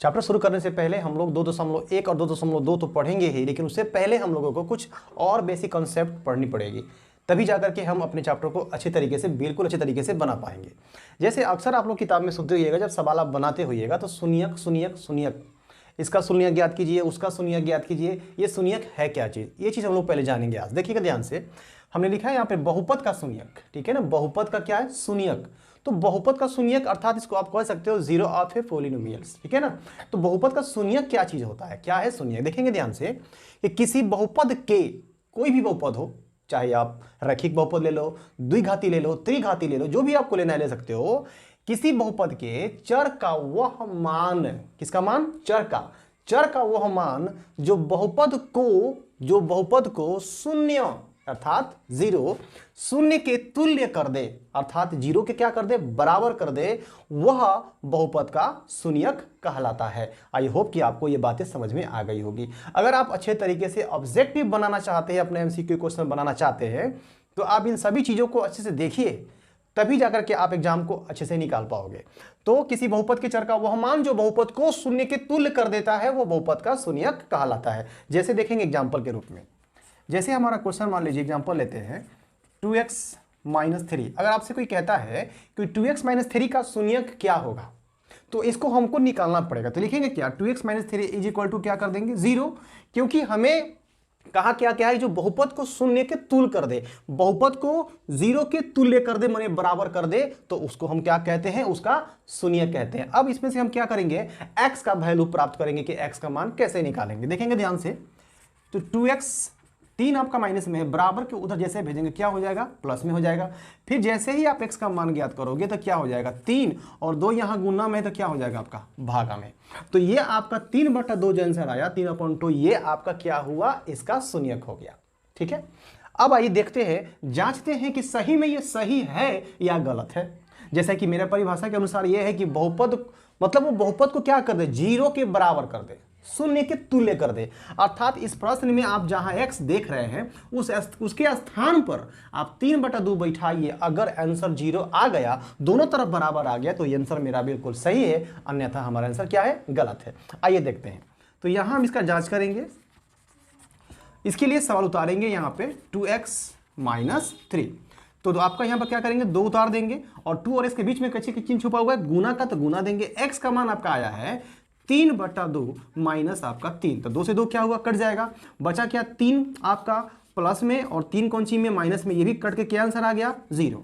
Chapter शुरू करने से पहले हम लोग 2.1 और 2.2 तो पढ़ेंगे ही, लेकिन उससे पहले हम लोगों को कुछ और बेसिक कॉन्सेप्ट पढ़नी पड़ेगी, तभी जाकर के हम अपने चैप्टर को अच्छे तरीके से, बिल्कुल अच्छे तरीके से बना पाएंगे। जैसे अक्सर आप लोग किताब में सुनते होइएगा, जब सवाल आप बनाते होइएगा तो शून्यक शून्यक शून्यक, इसका शून्यक ज्ञात कीजिए, उसका शून्यक ज्ञात कीजिए। ये शून्यक है क्या चीज़, ये चीज़ हम लोग पहले जानेंगे आज। देखिएगा ध्यान से, हमने लिखा है यहाँ पे बहुपद का शून्यक, ठीक है ना। बहुपद का क्या है, शून्यक। तो बहुपद का शून्यक अर्थात इसको आप कह सकते हो जीरो ऑफ ए पॉलिनोमियल्स, ठीक है ना। तो बहुपद का शून्यक क्या चीज होता है, क्या है शून्यक, देखेंगे ध्यान से कि किसी बहुपद के, कोई भी बहुपद हो, चाहे आप रैखिक बहुपद ले लो, द्विघाती ले लो, त्रिघाती ले लो, जो भी आपको लेना है ले सकते हो। किसी बहुपद के चर का वह मान, किसका मान, चर का, चर का वह मान जो बहुपद को शून्य अर्थात जीरो, शून्य के तुल्य कर दे, अर्थात जीरो के क्या कर दे, बराबर कर दे, वह बहुपद का शून्यक कहलाता है। आई होप कि आपको ये बातें समझ में आ गई होगी। अगर आप अच्छे तरीके से ऑब्जेक्टिव बनाना चाहते हैं, अपने एमसीक्यू क्वेश्चन बनाना चाहते हैं, तो आप इन सभी चीजों को अच्छे से देखिए, तभी जाकर के आप एग्जाम को अच्छे से निकाल पाओगे। तो किसी बहुपद के चर का वह मान जो बहुपद को शून्य के तुल्य कर देता है, वो बहुपद का शून्यक कहलाता है। जैसे देखेंगे एग्जाम्पल के रूप में, जैसे हमारा क्वेश्चन मान लीजिए, एग्जांपल लेते हैं 2x - 3। अगर आपसे कोई कहता है कि 2x - 3 का शून्यक क्या होगा, तो इसको हमको निकालना पड़ेगा। तो लिखेंगे क्या, 2x - 3 इज इक्वल टू क्या कर देंगे, 0, क्योंकि हमें कहा क्या क्या है, जो बहुपद को शून्य के तुल्य कर दे, बहुपद को 0 के तुल्य कर दे, माने बराबर कर दे, तो उसको हम क्या कहते हैं, उसका शून्यक कहते हैं। अब इसमें से हम क्या करेंगे, x का वैल्यू प्राप्त करेंगे कि x का मान कैसे निकालेंगे। देखेंगे ध्यान से, तो 2x 3 आपका माइनस में है, बराबर के उधर जैसे भेजेंगे क्या हो जाएगा, प्लस में हो जाएगा। फिर जैसे ही आप x का मान ज्ञात करोगे तो क्या हो जाएगा, 3 और 2 यहाँ गुना में, तो क्या हो जाएगा आपका भागा में। तो ये आपका 3/2 जो आंसर आया, 3/2, ये आपका क्या हुआ, इसका शून्यक हो गया। ठीक है, अब आइए देखते हैं, जांचते हैं कि सही में ये सही है या गलत है। जैसा कि मेरे परिभाषा के अनुसार ये है कि बहुपद मतलब वो बहुपद को क्या कर दे, 0 के बराबर कर दे, शून्य के तुल्य कर दे। अर्थात इस प्रश्न में आप जहां x देख रहे हैं, उसके स्थान पर आप 3/2 बैठाइए। अगर आंसर 0 आ गया, दोनों तरफ बराबर आ गया, तो ये आंसर मेरा बिल्कुल सही है, अन्यथा हमारा आंसर क्या है, गलत है। आइए देखते हैं। तो यहां हम इसका जांच करेंगे। इसके लिए सवाल उतारेंगे यहाँ पे 2x - 3। तो आपका यहाँ पर क्या करेंगे, 2 उतार देंगे, और 2 और इसके बीच में कच्ची चिन्ह छुपा हुआ है, गुना का, तो गुना देंगे। x का मान आपका आया है 3/2 माइनस आपका 3, तो 2 से 2 क्या हुआ, कट जाएगा। बचा क्या, 3 आपका प्लस में और 3 कौन सी में, माइनस में, ये भी कट के क्या आंसर आ गया, 0।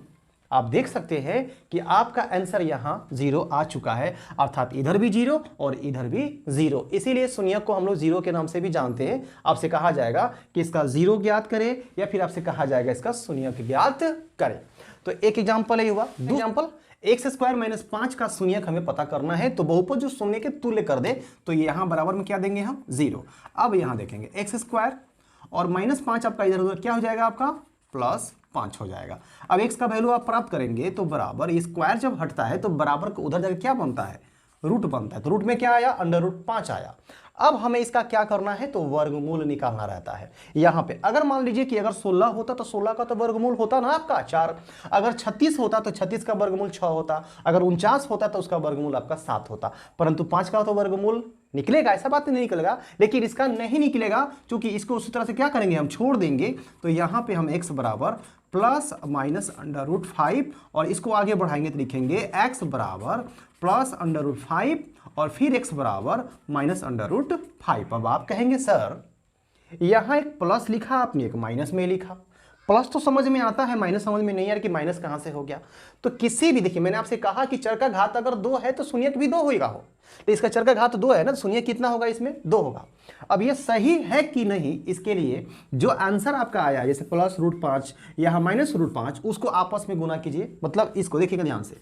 आप देख सकते हैं कि आपका आंसर यहां 0 आ चुका है, अर्थात इधर भी 0 और इधर भी 0। इसीलिए शून्यक को हम लोग 0 के नाम से भी जानते हैं। आपसे कहा जाएगा कि इसका 0 ज्ञात करें, या फिर आपसे कहा जाएगा इसका शून्यक ज्ञात करें। तो एक एग्जाम्पल है हुआ। दो एग्जाम्पल, x² - 5 का शून्यक हमें पता करना है। तो बहुपद जो शून्य के तुल्य कर दे, तो यहां बराबर में क्या देंगे हम, 0। अब यहां देखेंगे x² और -5 आपका इधर उधर क्या हो जाएगा, आपका +5 हो जाएगा। अब x का वैल्यू आप प्राप्त करेंगे, तो बराबर स्क्वायर जब हटता है तो बराबर को उधर जाकर क्या बनता है, रूट बनता है। तो रूट में क्या आया, √5 आया। अब हमें इसका क्या करना है, तो वर्गमूल निकालना रहता है। यहां पे अगर मान लीजिए कि अगर 16 होता तो 16 का तो वर्गमूल होता ना आपका 4, अगर 36 होता तो 36 का वर्गमूल 6 होता, अगर 49 होता तो उसका वर्गमूल आपका 7 होता, परंतु 5 का तो वर्गमूल निकलेगा, ऐसा बात नहीं निकलेगा, लेकिन इसका नहीं निकलेगा, क्योंकि इसको उसी तरह से क्या करेंगे, हम छोड़ देंगे। तो यहां पे हम x बराबर +-√5 और इसको आगे बढ़ाएंगे तो लिखेंगे x बराबर +√5 और फिर x बराबर -√5। अब आप कहेंगे सर यहां एक प्लस लिखा आपने, एक माइनस में लिखा। प्लस तो समझ में आता है, माइनस समझ में नहीं यार कि माइनस कहां से हो गया। तो किसी भी, देखिए मैंने आपसे कहा कि चर का घात अगर 2 है तो शून्यक भी 2 होगा हो, तो इसका चर का घात 2 है ना, शून्यक कितना होगा, इसमें 2 होगा। अब ये सही है कि नहीं, इसके लिए जो आंसर आपका आया, जैसे +√5 या -√5, उसको आपस में गुना कीजिए। मतलब इसको देखिएगा ध्यान से,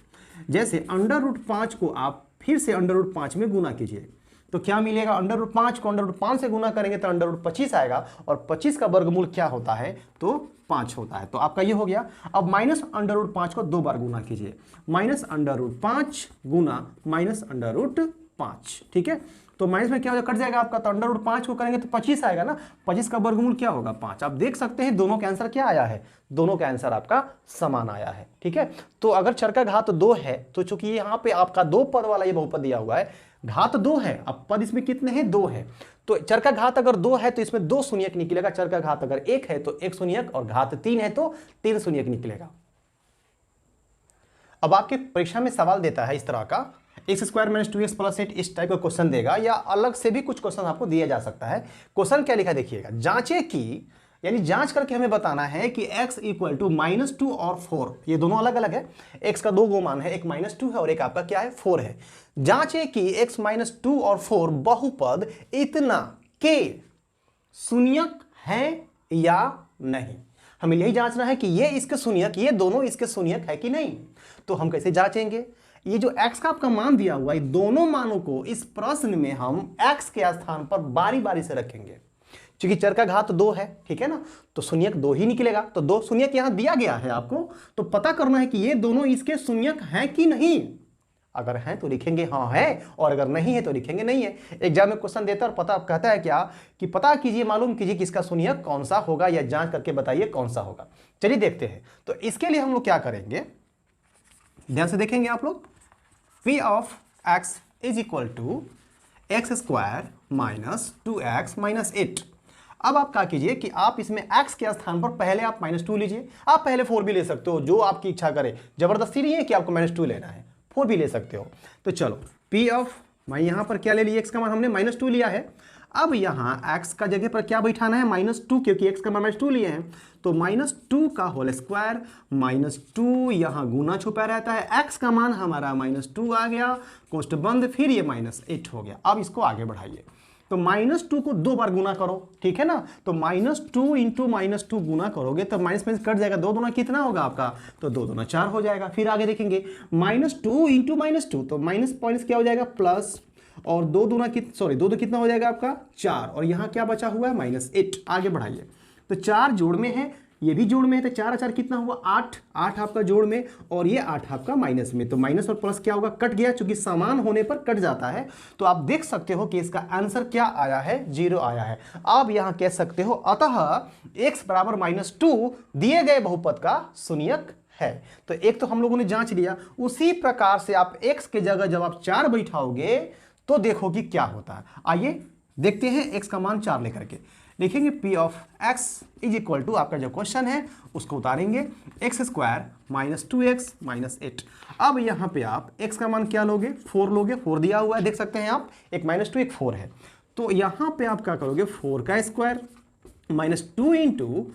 जैसे √5 को आप फिर से √5 में गुना कीजिए, तो क्या मिलेगा, √5 को √5 से गुना करेंगे तो √25 आएगा, और 25 का वर्गमूल क्या होता है, तो 5 होता है। तो आपका ये हो गया। अब -√5 को 2 बार गुना कीजिए, -√5 गुना -√5, ठीक है। तो माइनस में क्या हो जाएगा, कट जाएगा आपका, तो √5 को करेंगे तो 25 आएगा ना, 25 का वर्गमूल क्या होगा, 5। आप देख सकते हैं दोनों का आंसर क्या आया है, दोनों का आंसर आपका समान आया है। ठीक है, तो अगर चर का घात 2 है, तो चूंकि यहाँ पे आपका 2 पद वाला ये बहुपद दिया हुआ है, घात 2 है, अब पद इसमें कितने हैं, 2 है, तो चर का घात अगर 2 है तो इसमें 2 शून्यक निकलेगा, चर का घात अगर 1 है तो 1 शून्यक, और घात 3 है तो 3 शून्यक निकलेगा। अब आपके परीक्षा में सवाल देता है इस तरह का, x square minus 2x plus 8, इस टाइप का क्वेश्चन देगा, या अलग से भी कुछ क्वेश्चन आपको दिया जा सकता है। क्वेश्चन क्या लिखा देखिएगा, जांचे कि, यानी जांच करके हमें बताना है कि x इक्वल टू -2 और 4, ये दोनों अलग अलग है, x का दो मान है, एक -2 है और एक आपका क्या है, 4 है। जांचे कि x -2 और 4 बहुपद इतना के शून्यक है या नहीं। हमें यही जांचना है कि ये इसके शून्यक, ये दोनों इसके शून्यक है कि नहीं। तो हम कैसे जांचेंगे, ये जो x का आपका मान दिया हुआ है, दोनों मानों को इस प्रश्न में हम x के स्थान पर बारी बारी से रखेंगे। क्योंकि चर का घात 2 है, ठीक है ना, तो शून्यक 2 ही निकलेगा, तो 2 शून्यक यहां दिया गया है आपको, तो पता करना है कि ये दोनों इसके शून्यक हैं कि नहीं। अगर हैं तो लिखेंगे हाँ है, और अगर नहीं है तो लिखेंगे नहीं है। एग्जाम में क्वेश्चन देता है और पता कहता है क्या कि पता कीजिए, मालूम कीजिए किसका शून्यक कौन सा होगा, या जांच करके बताइए कौन सा होगा। चलिए देखते हैं। तो इसके लिए हम लोग क्या करेंगे, ध्यान से देखेंगे आप लोग। P of x is equal to x square minus 2x minus 8। अब आप क्या कीजिए कि आप इसमें x के स्थान पर पहले आप -2 लीजिए, आप पहले 4 भी ले सकते हो, जो आपकी इच्छा करे, जबरदस्ती नहीं है कि आपको -2 लेना है, 4 भी ले सकते हो। तो चलो P ऑफ, मैं यहां पर क्या ले लिया, x का मान हमने -2 लिया है। अब यहां x का जगह पर क्या बैठाना है, -2, क्योंकि x का मान -2 लिए हैं, तो -2 का होल स्क्वायर, -2 यहां गुना छुपा रहता है, x का मान हमारा -2 आ गया, कोष्ठ बंद, फिर ये -8 हो गया। अब इसको आगे बढ़ाइए, तो -2 को 2 बार गुना करो, ठीक है ना, तो -2 इंटू -2 गुना करोगे तो माइनस माइनस कट जाएगा, 2 दूना कितना होगा आपका, तो 2 दूना 4 हो जाएगा। फिर आगे देखेंगे -2 इंटू -2, तो माइनस पॉइंट्स क्या हो जाएगा, प्लस, और 2 दूना सॉरी 2 कितना हो जाएगा आपका 4, और यहाँ क्या बचा हुआ है -8। आगे बढ़ाइए, तो 4 जोड़ में है, ये भी जोड़ में है, तो 4 4 कितना हुआ 8, 8 आपका जोड़ में, और ये 8 आपका माइनस में, तो माइनस और प्लस क्या होगा, कट गया, चूंकि समान होने पर कट जाता है। तो आप देख सकते हो कि इसका आंसर क्या आया है, 0 आया है। आप यहां कह सकते हो अतः x बराबर -2 दिए गए बहुपद का शून्यक है। तो एक तो हम लोगों ने जांच लिया, उसी प्रकार से आप x के जगह जब आप 4 बैठाओगे तो देखो कि क्या होता है। आइए देखते हैं, x का मान 4 लेकर के लिखेंगे, P of x is equal to, आपका जो क्वेश्चन है उसको उतारेंगे, x square minus 2x minus 8। अब यहाँ पे आप x का मान क्या लोगे, 4 लोगे, 4 दिया हुआ है, देख सकते हैं आप, एक -2 एक 4 है, तो यहाँ पे आप क्या करोगे, 4 का स्क्वायर -2 इंटू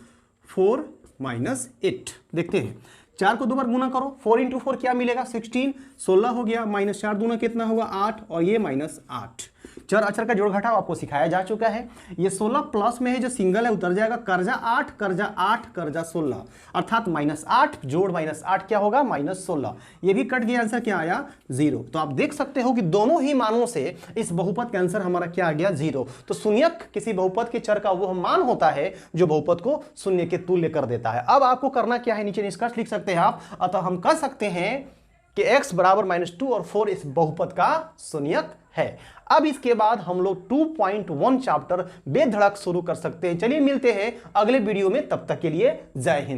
4 माइनस 8। देखते हैं, 4 को 2 बार गुना करो, 4 इंटू 4 क्या मिलेगा, 16, 16 हो गया, -4 दूना कितना हुआ 8, और ये -8। चर अचर का जोड़ घटाव आपको सिखाया जा चुका है। ये 16 प्लस में है, जो सिंगल है उतर जाएगा, कर्जा 8 कर्जा 8 कर्जा 16, अर्थात -8 जोड़ -8 क्या होगा, -16। ये भी कट गया, आंसर क्या आया, 0। तो आप देख सकते हो कि दोनों ही मानों से इस बहुपद का आंसर हमारा क्या आ गया, 0। तो शून्यक किसी बहुपद के चर का वो मान होता है जो बहुपद को शून्य के तुल्य कर देता है। अब आपको करना क्या है, नीचे निष्कर्ष लिख सकते हैं आप। अतः हम कह सकते हैं कि x बराबर -2 और 4 इस बहुपद का शून्यक है। अब इसके बाद हम लोग 2.1 चैप्टर बेधड़क शुरू कर सकते हैं। चलिए मिलते हैं अगले वीडियो में, तब तक के लिए जय हिंद।